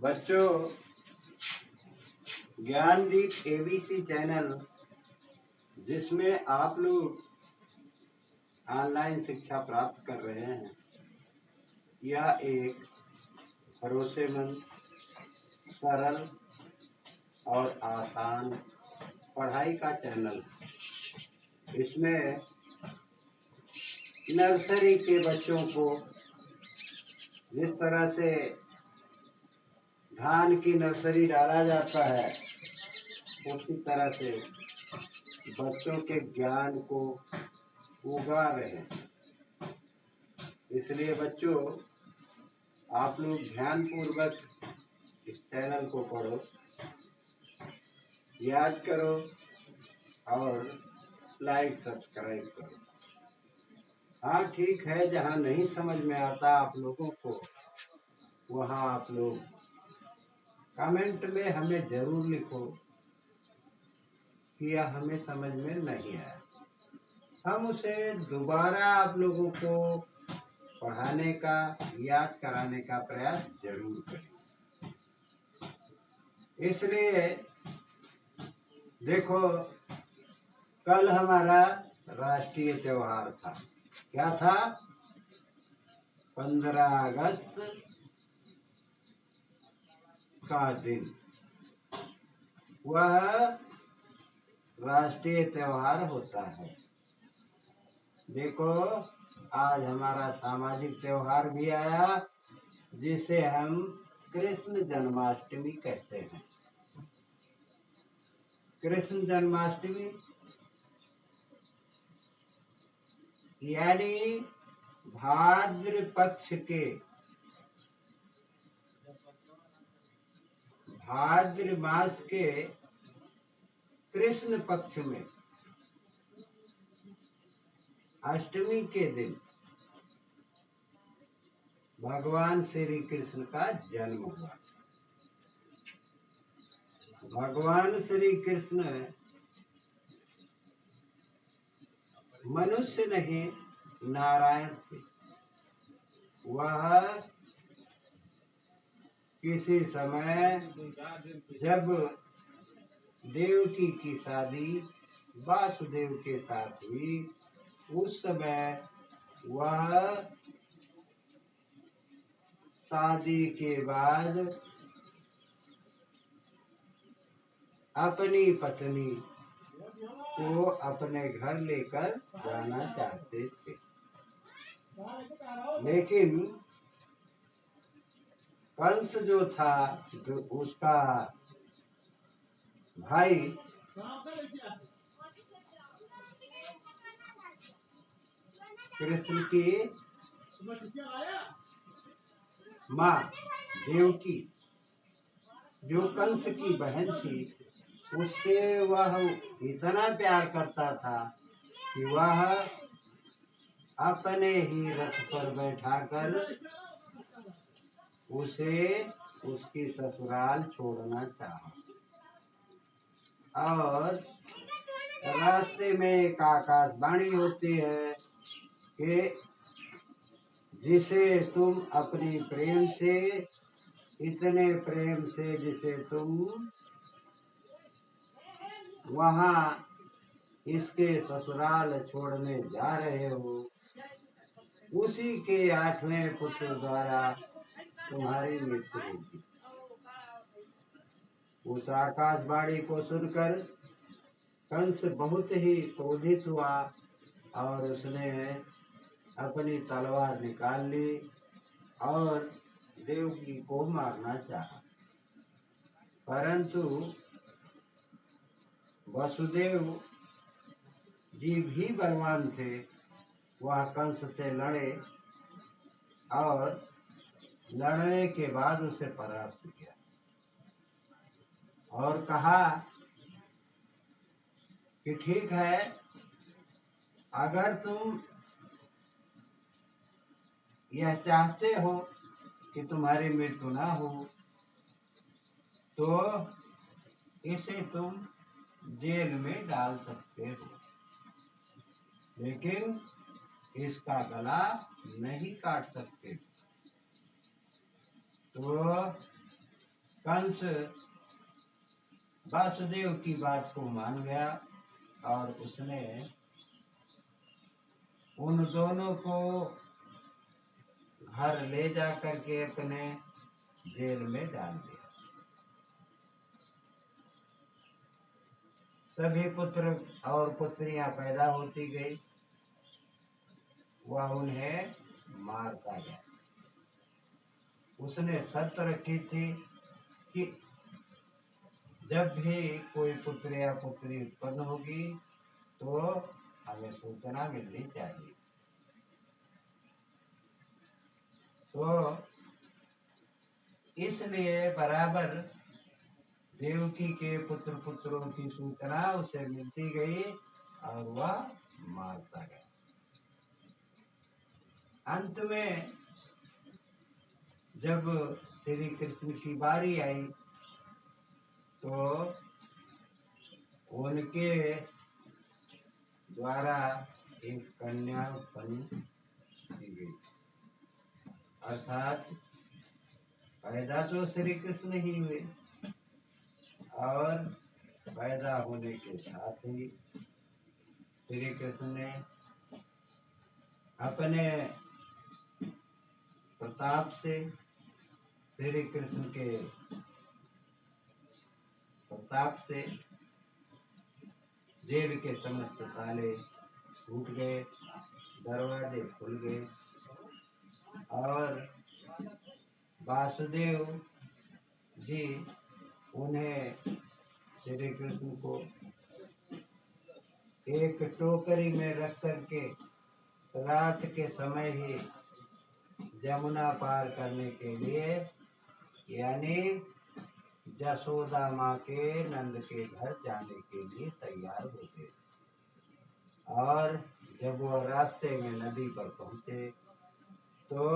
बच्चों, Gyandeep ABC channel जिसमें आप लोग ऑनलाइन शिक्षा प्राप्त कर रहे हैं, यह एक भरोसेमंद, सरल और आसान पढ़ाई का चैनल है। इसमें नर्सरी के बच्चों को जिस तरह से धान की नर्सरी डाला जाता है, उसी तरह से बच्चों के ज्ञान को उगा रहे हैं। इसलिए बच्चों, आप लोग ध्यानपूर्वक इस चैनल को पढ़ो, याद करो और लाइक सब्सक्राइब करो। हाँ ठीक है, जहाँ नहीं समझ में आता आप लोगों को, वहाँ आप लोग कमेंट में हमें जरूर लिखो कि यह हमें समझ में नहीं आया। हम उसे दोबारा आप लोगों को पढ़ाने का, याद कराने का प्रयास जरूर करें। इसलिए देखो, कल हमारा राष्ट्रीय त्योहार था। क्या था? 15 अगस्त का दिन। वह राष्ट्रीय त्योहार होता है। देखो, आज हमारा सामाजिक त्योहार भी आया, जिसे हम कृष्ण जन्माष्टमी कहते हैं। कृष्ण जन्माष्टमी यानी भाद्र पक्ष के, भाद्र मास के कृष्ण पक्ष में अष्टमी के दिन भगवान श्री कृष्ण का जन्म हुआ। भगवान श्री कृष्ण मनुष्य नहीं, नारायण थे। वह किसी समय जब देवकी की शादी वासुदेव के साथ हुई, उस समय वह शादी के बाद अपनी पत्नी को अपने घर लेकर जाना चाहते थे, लेकिन कंस जो था, जो उसका भाई, कृष्ण की माँ देवकी, जो कंस की बहन थी, उससे वह इतना प्यार करता था कि वह अपने ही रथ पर बैठाकर उसे उसकी ससुराल छोड़ना चाहा। और रास्ते में एक आकाशवाणी होती है कि जिसे तुम अपनी प्रेम से, इतने प्रेम से जिसे तुम वहाँ इसके ससुराल छोड़ने जा रहे हो, उसी के 8वें पुत्र द्वारा तुम्हारी मृत्यु होगी। उस आकाशवाणी को सुनकर कंस बहुत ही क्रोधित हुआ और उसने अपनी तलवार निकाल ली और देवकी को मारना चाहा। परंतु वसुदेव जी भी बलवान थे। वह कंस से लड़े और लड़ने के बाद उसे परास्त किया और कहा कि ठीक है, अगर तुम यह चाहते हो कि तुम्हारी मृत्यु ना हो, तो इसे तुम जेल में डाल सकते हो, लेकिन इसका गला नहीं काट सकते। तो कंस वासुदेव की बात को मान गया और उसने उन दोनों को घर ले जा करके अपने जेल में डाल दिया। सभी पुत्र और पुत्रियां पैदा होती गई, वह उन्हें मारता गया। उसने शर्त रखी थी कि जब भी कोई पुत्र या पुत्री उत्पन्न होगी तो हमें सूचना मिलनी चाहिए। तो इसलिए बराबर देवकी के पुत्र पुत्रों की सूचना उसे मिलती गई और वह मारता गया। अंत में जब श्री कृष्ण की बारी आई तो उनके द्वारा एक कन्या उत्पन्न की गई, अर्थात पैदा तो श्री कृष्ण ही हुए और पैदा होने के साथ ही श्री कृष्ण ने अपने प्रताप से, श्री कृष्ण के प्रताप से जेल के समस्त ताले टूट गए, दरवाजे खुल गए और वासुदेव जी उन्हें, श्री कृष्ण को एक टोकरी में रख करके रात के समय ही यमुना पार करने के लिए, यानी यशोदा माँ के नंद के घर जाने के लिए तैयार हो गए। और जब वह रास्ते में नदी पर पहुंचे तो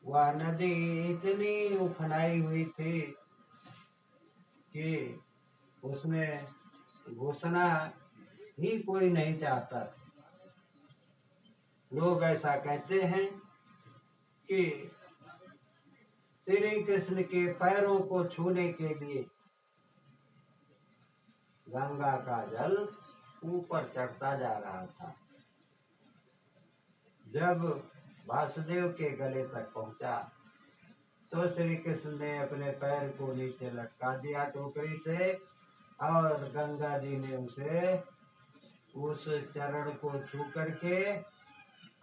वह नदी इतनी उफनाई हुई थी कि उसमें घुसना ही कोई नहीं चाहता। लोग ऐसा कहते हैं कि श्री कृष्ण के पैरों को छूने के लिए गंगा का जल ऊपर चढ़ता जा रहा था। जब वासुदेव के गले तक पहुंचा तो श्री कृष्ण ने अपने पैर को नीचे लटका दिया टोकरी से और गंगा जी ने उसे उस चरण को छू करके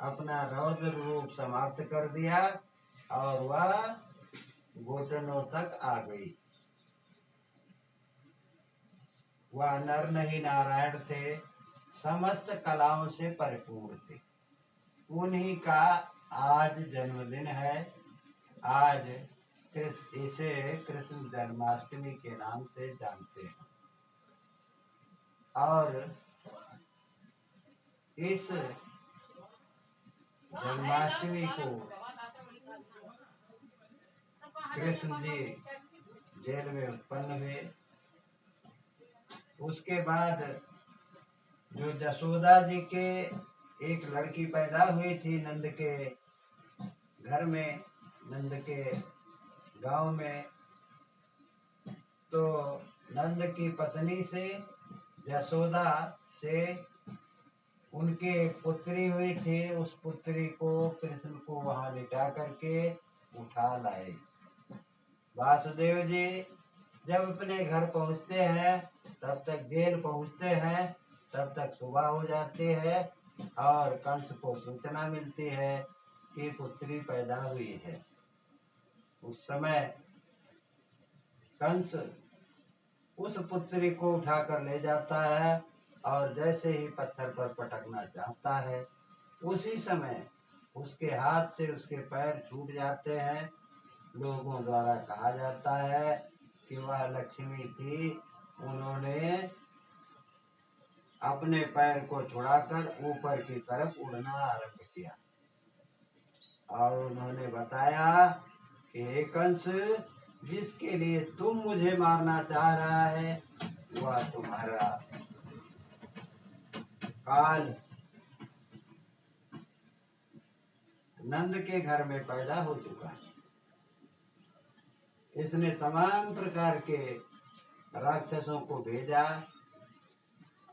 अपना रौद्र रूप समाप्त कर दिया और वह घुटनों तक आ गई। वह नर नहीं नारायण थे, समस्त कलाओं से परिपूर्ण थे। उन्हीं का आज जन्मदिन है। आज इसे कृष्ण जन्माष्टमी के नाम से जानते हैं और इस जन्माष्टमी को कृष्ण जी जेल में उत्पन्न हुए। उसके बाद जो यशोदा जी के एक लड़की पैदा हुई थी नंद के घर में, नंद के गांव में, तो नंद की पत्नी से, यशोदा से उनके पुत्री हुई थी। उस पुत्री को कृष्ण को वहां लिटा करके उठा लाए। वासुदेव जी जब अपने घर पहुंचते हैं तब तक जेल पहुंचते हैं, तब तक सुबह हो जाती है और कंस को सूचना मिलती है कि पुत्री पैदा हुई है। उस समय कंस उस पुत्री को उठाकर ले जाता है और जैसे ही पत्थर पर पटकना चाहता है उसी समय उसके हाथ से उसके पैर छूट जाते हैं। लोगों द्वारा कहा जाता है कि वह लक्ष्मी थी, उन्होंने अपने पैर को छुड़ाकर ऊपर की तरफ उड़ना आरंभ किया और उन्होंने बताया कि हे कंस, जिसके लिए तुम मुझे मारना चाह रहा है वह तुम्हारा काल नंद के घर में पैदा हो चुका है। इसने तमाम प्रकार के राक्षसों को भेजा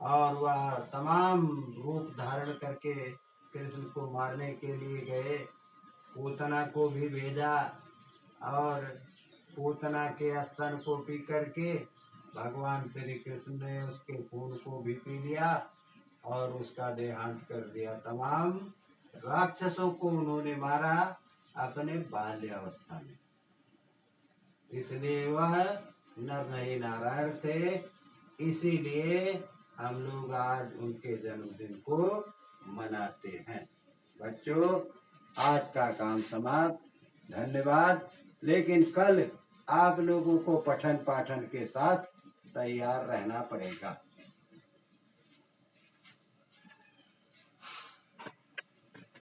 और वह तमाम रूप धारण करके कृष्ण को मारने के लिए गए। पूतना को भी भेजा और पूतना के स्तन को पी करके भगवान श्री कृष्ण ने उसके खून को भी पी लिया और उसका देहांत कर दिया। तमाम राक्षसों को उन्होंने मारा अपने बाल्यावस्था में, इसलिए वह नर नहीं नारायण थे। इसीलिए हम लोग आज उनके जन्मदिन को मनाते हैं। बच्चों, आज का काम समाप्त। धन्यवाद। लेकिन कल आप लोगों को पठन पाठन के साथ तैयार रहना पड़ेगा।